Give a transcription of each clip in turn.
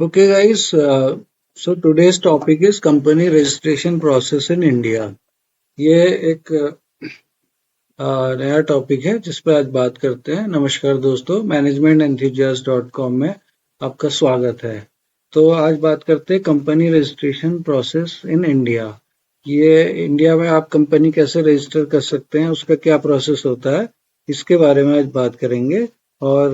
Okay, guys. So today's topic is company registration process in India. ये एक नया topic है जिस पर आज बात करते हैं। नमस्कार दोस्तों, मैनेजमेंट एंथुजियास्ट डॉट कॉम में आपका स्वागत है। तो आज बात करते हैं company registration process in India. ये इंडिया में आप कंपनी कैसे रजिस्टर कर सकते हैं, उसका क्या प्रोसेस होता है, इसके बारे में आज बात करेंगे। और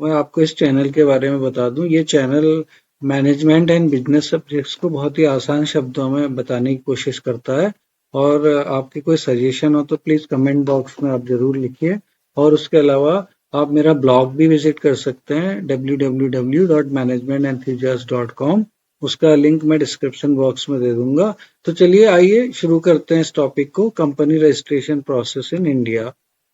मैं आपको इस चैनल के बारे में बता दूं, ये channel management and business subjects को बहुत ही आसान शब्दों में बताने की कोशिश करता है। और आपके कोई सजेशन हो तो प्लीज़ कमेंट बॉक्स में आप ज़रूर लिखिए। और उसके अलावा आप मेरा ब्लॉग भी विजिट कर सकते हैं www.managemententhusiast.com। उसका लिंक मैं डिस्क्रिप्शन बॉक्स में दे दूंगा। तो चलिए आइए शुरू करते हैं इस टॉपिक को, company registration process in India.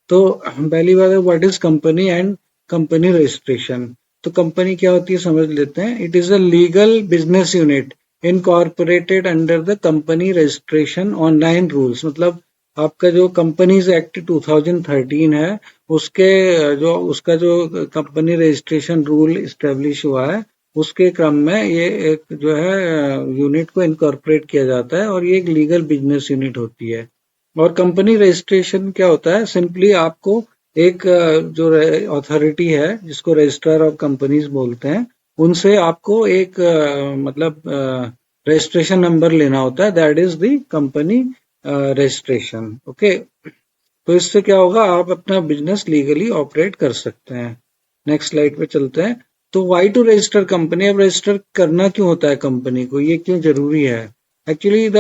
तो पहली बात है, what is company and company registration. तो कंपनी क्या होती है समझ लेते हैं। It is a legal business unit incorporated under the company registration online rules. मतलब आपका जो कंपनीज एक्ट 2013 है, उसके जो उसका जो कंपनी रजिस्ट्रेशन रूल इस्टेब्लिश हुआ है, उसके क्रम में ये एक जो है यूनिट को इनकॉर्पोरेट किया जाता है और ये एक लीगल बिजनेस यूनिट होती है। और कंपनी रजिस्ट्रेशन क्या होता है, सिंपली आपको एक जो अथॉरिटी है जिसको रजिस्ट्रार ऑफ कंपनीज बोलते हैं, उनसे आपको एक मतलब रजिस्ट्रेशन नंबर लेना होता है। That is the company registration. Okay, तो इससे क्या होगा, आप अपना बिजनेस लीगली ऑपरेट कर सकते हैं। नेक्स्ट स्लाइड पे चलते हैं। तो वाई टू रजिस्टर कंपनी। अब रजिस्टर करना क्यों होता है कंपनी को, ये क्यों जरूरी है। एक्चुअली द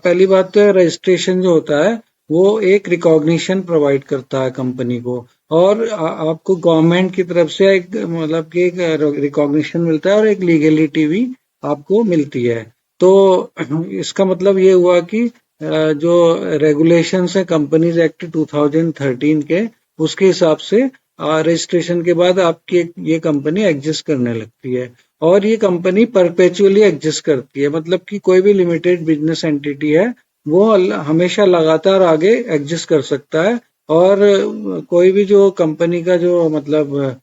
पहली बात तो रजिस्ट्रेशन जो होता है वो एक रिकॉग्निशन प्रोवाइड करता है कंपनी को। और आपको गवर्नमेंट की तरफ से एक मतलब कि एक रिकॉग्निशन मिलता है और एक लीगलिटी भी आपको मिलती है। तो इसका मतलब ये हुआ कि जो रेगुलेशंस है कंपनीज एक्ट 2013 के, उसके हिसाब से रजिस्ट्रेशन के बाद आपकी ये कंपनी एग्जिस्ट करने लगती है। और ये कंपनी परपेचुअली एग्जिस्ट करती है, मतलब कि कोई भी लिमिटेड बिजनेस एंटिटी है वो हमेशा लगातार आगे एग्जिस्ट कर सकता है। और कोई भी जो कंपनी का जो मतलब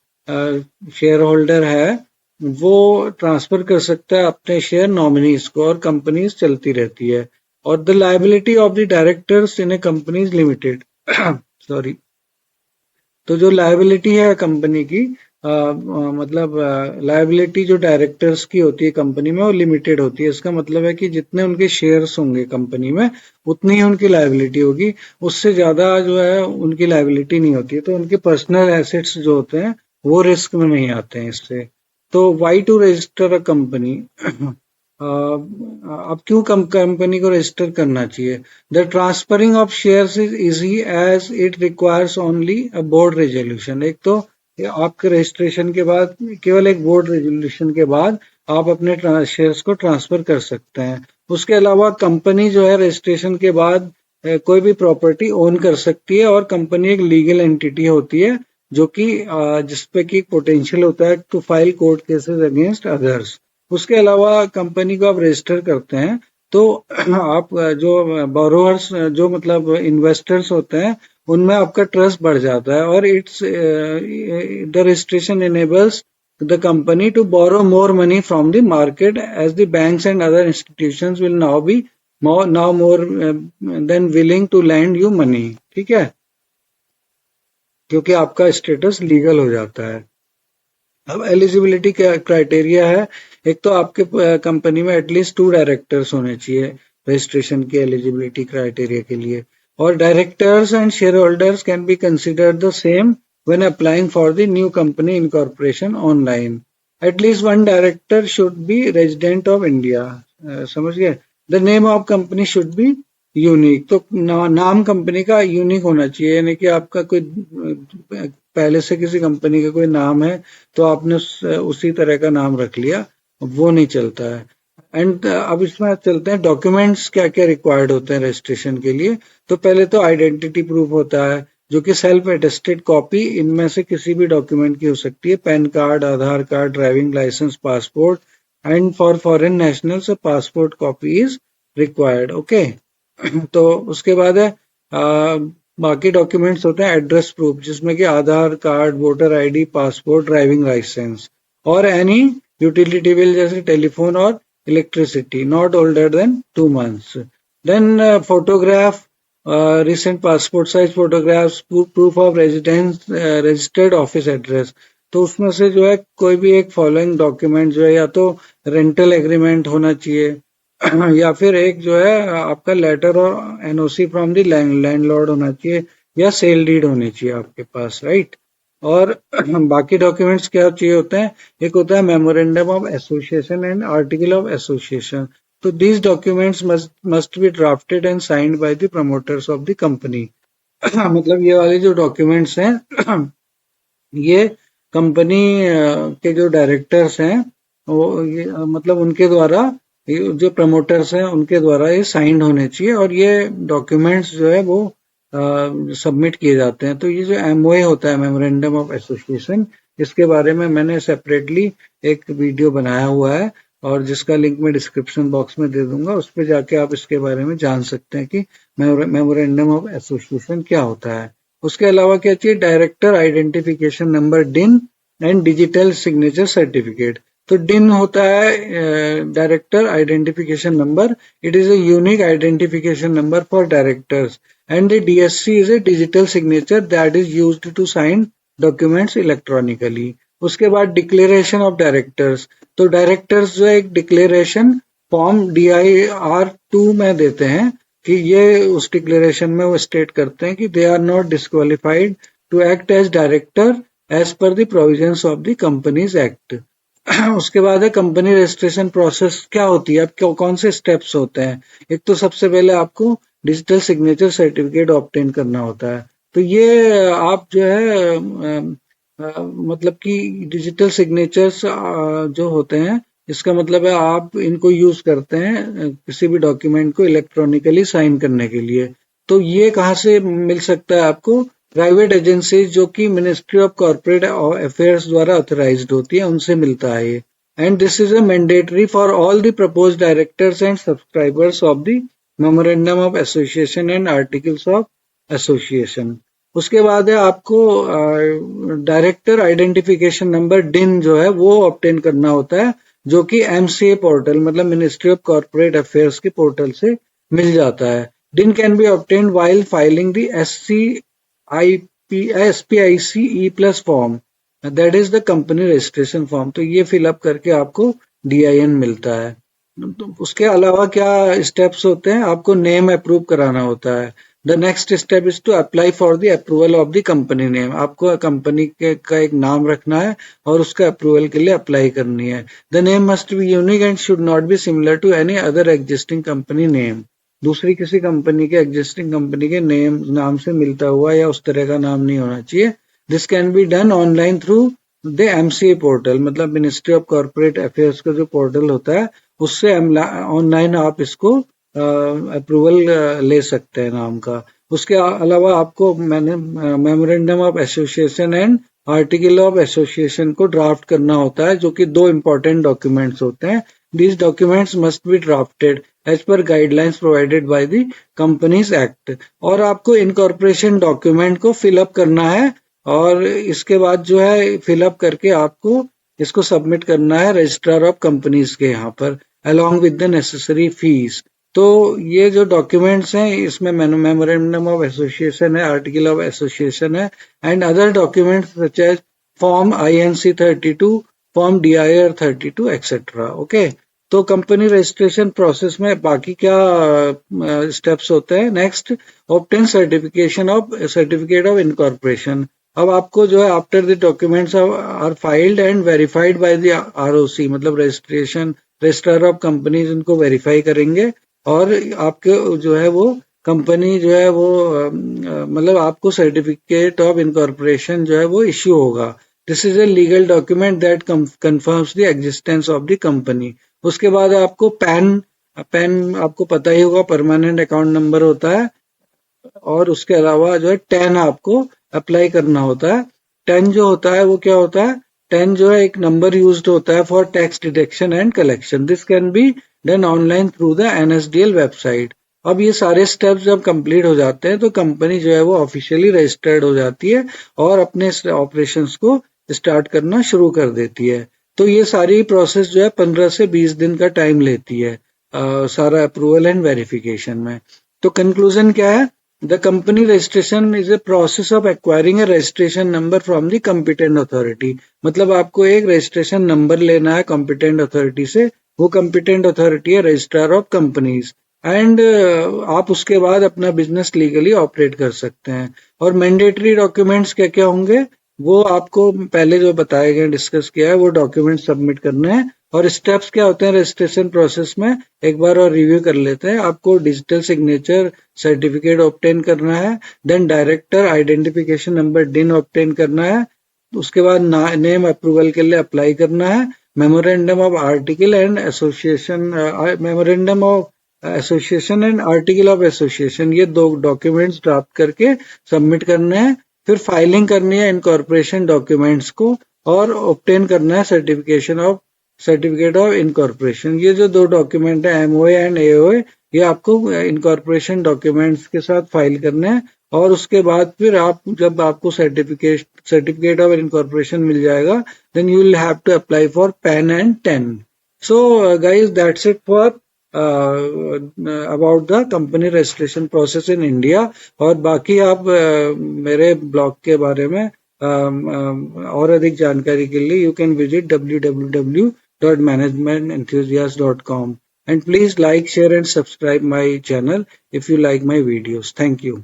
शेयर होल्डर है, वो ट्रांसफर कर सकता है अपने शेयर नॉमिनीज को और कंपनीज चलती रहती है। और the liability of the directors in A company is limited. Sorry. तो जो लायबिलिटी है कंपनी की, मतलब लायबिलिटी जो डायरेक्टर्स की होती है कंपनी में, वो लिमिटेड होती है। इसका मतलब है कि जितने उनके शेयर्स होंगे कंपनी में, उतनी ही उनकी लायबिलिटी होगी। उससे ज्यादा जो है उनकी लायबिलिटी नहीं होती है। तो उनके पर्सनल एसेट्स जो होते हैं वो रिस्क में नहीं आते हैं इससे। तो why to register a company. अब क्यों कंपनी को रजिस्टर करना चाहिए। The transferring of shares is easy as it requires only a board resolution. एक तो आपके रजिस्ट्रेशन के बाद, केवल एक बोर्ड रेजोल्यूशन के बाद आप अपने शेयर्स को ट्रांसफर कर सकते हैं। उसके अलावा कंपनी जो है रजिस्ट्रेशन के बाद कोई भी प्रॉपर्टी ओन कर सकती है। और कंपनी एक लीगल एंटिटी होती है जो कि जिसपे की पोटेंशियल होता है to file court cases against others. उसके अलावा कंपनी को आप रजिस्टर करते हैं तो आप जो बोरोवर्स, जो मतलब इन्वेस्टर्स होते हैं, उनमें आपका ट्रस्ट बढ़ जाता है। और it's the registration enables the company to borrow more money from the market, as the banks and other institutions will now be more than willing to lend you money। ठीक है, क्योंकि आपका स्टेटस लीगल हो जाता है। अब eligibility criteria है। एक तो आपके कंपनी में एटलीस्ट 2 डायरेक्टर्स होने चाहिए रजिस्ट्रेशन के एलिजिबिलिटी क्राइटेरिया के लिए। और directors and share holders can be considered the same when applying for the new company incorporation online. At least one director should be resident of India. समझ गए। The name of company should be unique. तो नाम company का unique होना चाहिए, यानी कि आपका कोई पहले से किसी कंपनी का कोई नाम है तो आपने उसी तरह का नाम रख लिया, वो नहीं चलता है। एंड अब इसमें चलते हैं डॉक्यूमेंट्स क्या क्या रिक्वायर्ड होते हैं रजिस्ट्रेशन के लिए। तो पहले तो आइडेंटिटी प्रूफ होता है, जो कि सेल्फ अटेस्टेड कॉपी इनमें से किसी भी डॉक्यूमेंट की हो सकती है। PAN card, Aadhaar card, driving licence, passport. And for foreign nationals passport copy is required. Okay. तो उसके बाद है बाकी डॉक्यूमेंट्स होते हैं एड्रेस प्रूफ, जिसमें कि Aadhaar card, voter ID, passport, driving licence. और एनी यूटिलिटी बिल जैसे टेलीफोन और electricity, not older than 2 months. Then photograph, recent passport size photographs, proof of residence, registered office address. तो उसमें से जो है कोई भी एक फॉलोइंग डॉक्यूमेंट जो है या तो रेंटल एग्रीमेंट होना चाहिए या फिर एक जो है आपका लेटर और एनओसी फ्रॉम द लैंडलॉर्ड होना चाहिए या सेल डीड होनी चाहिए आपके पास, राइट. और बाकी डॉक्यूमेंट्स क्या चाहिए होते हैं, एक होता है memorandum of association and article of association. तो these documents must be drafted and signed by the promoters of the company. मतलब ये वाले जो डॉक्यूमेंट्स हैं ये कंपनी के जो डायरेक्टर्स हैं वो ये मतलब उनके द्वारा, जो प्रमोटर्स हैं उनके द्वारा ये साइंड होने चाहिए और ये डॉक्यूमेंट्स जो है वो सबमिट किए जाते हैं. तो ये जो एमओए होता है, मेमोरेंडम ऑफ एसोसिएशन, इसके बारे में मैंने सेपरेटली एक वीडियो बनाया हुआ है और जिसका लिंक मैं डिस्क्रिप्शन बॉक्स में दे दूंगा. उस पर जाके आप इसके बारे में जान सकते हैं कि मेमोरेंडम ऑफ एसोसिएशन क्या होता है. उसके अलावा क्या चाहिए, director identification number DIN and digital signature certificate. तो डिन होता है director identification number, it is a unique identification number for directors, and the DSC is a digital signature that is used to sign documents electronically. उसके बाद declaration of directors. तो directors जो एक declaration form DIR-2 में देते हैं कि ये उस डिक्लेरेशन में वो स्टेट करते हैं कि they are not disqualified to act as director as per the provisions of the companies act. उसके बाद है कंपनी रजिस्ट्रेशन प्रोसेस क्या होती है, अब कौन से स्टेप्स होते हैं. एक तो सबसे पहले आपको डिजिटल सिग्नेचर सर्टिफिकेट ऑब्टेन करना होता है. तो ये आप जो है मतलब कि डिजिटल सिग्नेचर्स जो होते हैं, इसका मतलब है आप इनको यूज करते हैं किसी भी डॉक्यूमेंट को इलेक्ट्रॉनिकली साइन करने के लिए. तो ये कहाँ से मिल सकता है आपको, प्राइवेट एजेंसीज जो कि मिनिस्ट्री ऑफ कॉर्पोरेट अफेयर्स द्वारा ऑथराइज्ड होती है उनसे मिलता है ये. And this is a mandatory for all the proposed directors and subscribers of the memorandum of association and articles of association. उसके बाद है आपको डायरेक्टर आइडेंटिफिकेशन नंबर डिन जो है वो ऑब्टेन करना होता है, जो कि MCA पोर्टल मतलब मिनिस्ट्री ऑफ कॉर्पोरेट अफेयर्स के पोर्टल से मिल जाता है. डिन can be obtain while filing the SPIC E+ form, that is the company registration form. तो ये फिलअप करके आपको DIN मिलता है. तो उसके अलावा क्या स्टेप्स होते हैं, आपको नेम अप्रूव कराना होता है. The next step is to apply for the approval of the company name. आपको कंपनी का एक नाम रखना है और उसका अप्रूवल के लिए अप्लाई करनी है. The name must be unique and should not be similar to any other existing company name. दूसरी किसी कंपनी के एग्जिस्टिंग कंपनी के नाम से मिलता हुआ या उस तरह का नाम नहीं होना चाहिए. This can be done online through the MCA portal, मतलब मिनिस्ट्री ऑफ कॉर्पोरेट अफेयर्स का जो पोर्टल होता है उससे ऑनलाइन आप इसको अप्रूवल ले सकते हैं नाम का. उसके अलावा आपको मैंने memorandum of association and article of association को ड्राफ्ट करना होता है, जो कि 2 इंपॉर्टेंट डॉक्यूमेंट्स होते हैं. These documents must be drafted as per guidelines provided by the companies act. और आपको इनकॉर्पोरेशन डॉक्यूमेंट को फिलअप करना है और इसके बाद जो है फिलअप करके आपको इसको सबमिट करना है रजिस्ट्रार ऑफ कंपनीज के यहाँ पर along with the necessary fees. तो ये जो डॉक्यूमेंट्स हैं इसमें मेमोरेंडम ऑफ एसोसिएशन है, आर्टिकल ऑफ एसोसिएशन है and other documents such as form INC-32, form DIR-32 et cetera. Okay, तो कंपनी रजिस्ट्रेशन प्रोसेस में बाकी क्या स्टेप्स होते हैं. Next, obtain certificate of incorporation. अब आपको जो है after the documents are filed and verified by the ROC मतलब रजिस्ट्रार ऑफ कंपनीज उनको वेरीफाई करेंगे और आपके जो है वो कंपनी जो है वो मतलब आपको सर्टिफिकेट ऑफ इनकॉर्पोरेशन जो है वो इश्यू होगा. This is a legal document that confirms the existence of the company. उसके बाद आपको पैन आपको पता ही होगा, परमानेंट अकाउंट नंबर होता है और उसके अलावा जो है टैन आपको अप्लाई करना होता है. टैन जो होता है वो क्या होता है, टैन जो है एक नंबर यूज्ड होता है for tax deduction and collection. This can be done online through the NSDL website. अब ये सारे स्टेप्स जब कंप्लीट हो जाते हैं तो कंपनी जो है वो ऑफिशियली रजिस्टर्ड हो जाती है और अपने ऑपरेशंस को स्टार्ट करना शुरू कर देती है. तो ये सारी प्रोसेस जो है 15 से 20 दिन का टाइम लेती है सारा अप्रूवल एंड वेरिफिकेशन में। तो कंक्लूजन क्या है? The company registration is a process of acquiring A registration number from the competent authority. मतलब आपको एक रजिस्ट्रेशन नंबर लेना है कॉम्पिटेंट अथॉरिटी से, वो कॉम्पिटेंट अथॉरिटी है रजिस्ट्रार ऑफ कंपनीज, एंड आप उसके बाद अपना बिजनेस लीगली ऑपरेट कर सकते हैं। और मैंडेटरी डॉक्यूमेंट्स क्या क्या होंगे वो आपको पहले जो बताए गए डिस्कस किया है वो डॉक्यूमेंट सबमिट करने हैं। और स्टेप्स क्या होते हैं रजिस्ट्रेशन प्रोसेस में एक बार और रिव्यू कर लेते हैं। आपको डिजिटल सिग्नेचर सर्टिफिकेट ऑब्टेन करना है, देन डायरेक्टर आइडेंटिफिकेशन नंबर डिन ऑब्टेन करना है, उसके बाद नेम अप्रूवल के लिए अप्लाई करना है, memorandum of article and association memorandum of association and article of association, ये दो डॉक्यूमेंट्स ड्राफ्ट करके सबमिट करने हैं। फिर फाइलिंग करनी है इनकॉर्पोरेशन डॉक्यूमेंट्स को और ऑब्टेन करना है सर्टिफिकेट ऑफ इनकॉर्पोरेशन। ये जो दो डॉक्यूमेंट है एमओए एंड एओए, ये आपको इनकॉर्पोरेशन डॉक्यूमेंट्स के साथ फाइल करने हैं। और उसके बाद फिर आप जब आपको सर्टिफिकेट ऑफ इनकॉर्पोरेशन मिल जाएगा, then you will have to apply for PAN and TAN. So guys, that's it for about the company registration process in India। और बाकी आप मेरे ब्लॉग के बारे में और अधिक जानकारी के लिए you can visit www.managemententhusiast.com and please like, share and subscribe my channel if you like my videos. Thank you.